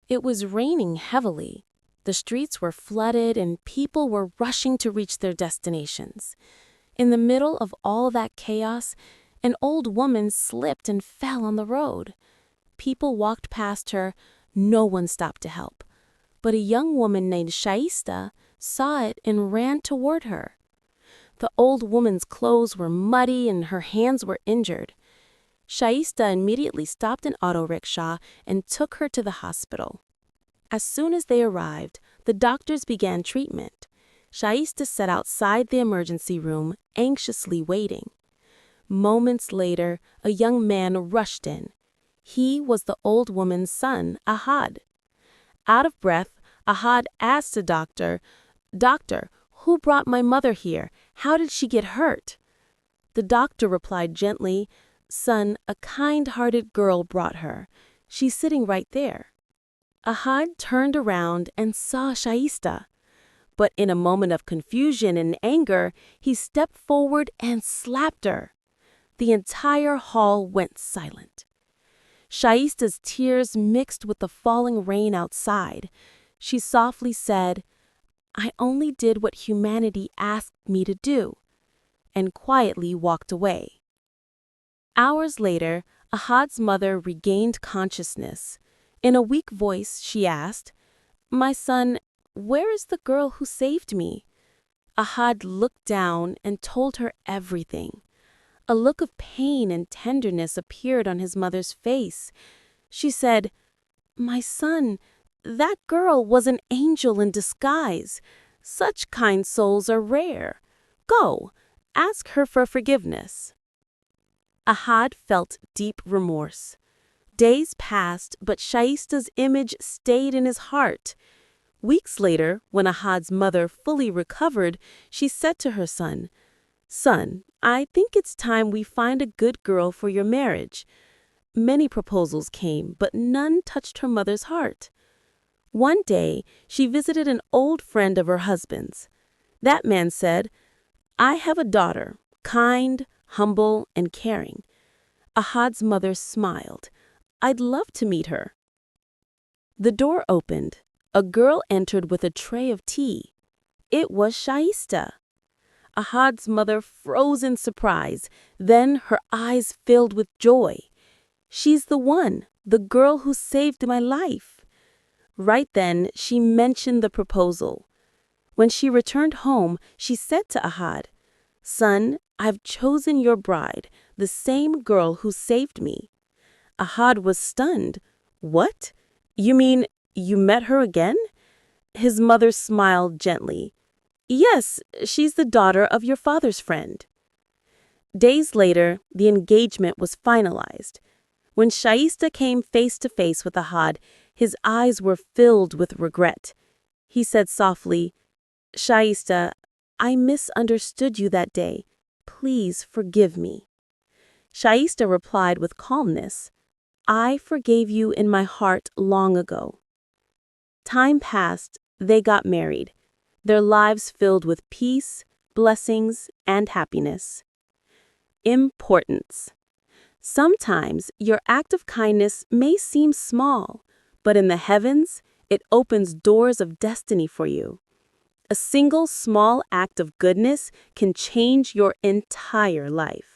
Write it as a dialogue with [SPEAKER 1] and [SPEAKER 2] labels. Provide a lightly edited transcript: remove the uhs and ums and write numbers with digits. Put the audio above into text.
[SPEAKER 1] It was raining heavily. The streets were flooded and people were rushing to reach their destinations. In the middle of all that chaos, an old woman slipped and fell on the road. People walked past her. No one stopped to help. But a young woman named Shaista saw it and ran toward her. The old woman's clothes were muddy and her hands were injured. Shaista immediately stopped an auto rickshaw and took her to the hospital. As soon as they arrived, the doctors began treatment. Shaista sat outside the emergency room, anxiously waiting. Moments later, a young man rushed in. He was the old woman's son, Ahad. Out of breath, Ahad asked the doctor, "Doctor, who brought my mother here? How did she get hurt?" The doctor replied gently, "Son, a kind-hearted girl brought her. She's sitting right there." Ahad turned around and saw Shaista. But in a moment of confusion and anger, he stepped forward and slapped her. The entire hall went silent. Shaista's tears mixed with the falling rain outside. She softly said, "I only did what humanity asked me to do," and quietly walked away. Hours later, Ahad's mother regained consciousness. In a weak voice, she asked, "My son, where is the girl who saved me?" Ahad looked down and told her everything. A look of pain and tenderness appeared on his mother's face. She said, "My son, that girl was an angel in disguise. Such kind souls are rare. Go, ask her for forgiveness." Ahad felt deep remorse. Days passed, but Shaista's image stayed in his heart. Weeks later, when Ahad's mother fully recovered, she said to her son, "Son, I think it's time we find a good girl for your marriage." Many proposals came, but none touched her mother's heart. One day, she visited an old friend of her husband's. That man said, "I have a daughter, kind, humble, and caring." Ahad's mother smiled. "I'd love to meet her." The door opened. A girl entered with a tray of tea. It was Shaista. Ahad's mother froze in surprise. Then her eyes filled with joy. "She's the one, the girl who saved my life." Right then, she mentioned the proposal. When she returned home, she said to Ahad, "Son, I've chosen your bride, the same girl who saved me." Ahad was stunned. "What? You mean you met her again?" His mother smiled gently. "Yes, she's the daughter of your father's friend." Days later, the engagement was finalized. When Shaista came face to face with Ahad, his eyes were filled with regret. He said softly, "Shaista, I misunderstood you that day. Please forgive me." Shaista replied with calmness, "I forgave you in my heart long ago." Time passed, they got married, their lives filled with peace, blessings, and happiness. Importance. Sometimes your act of kindness may seem small, but in the heavens, it opens doors of destiny for you. A single small act of goodness can change your entire life.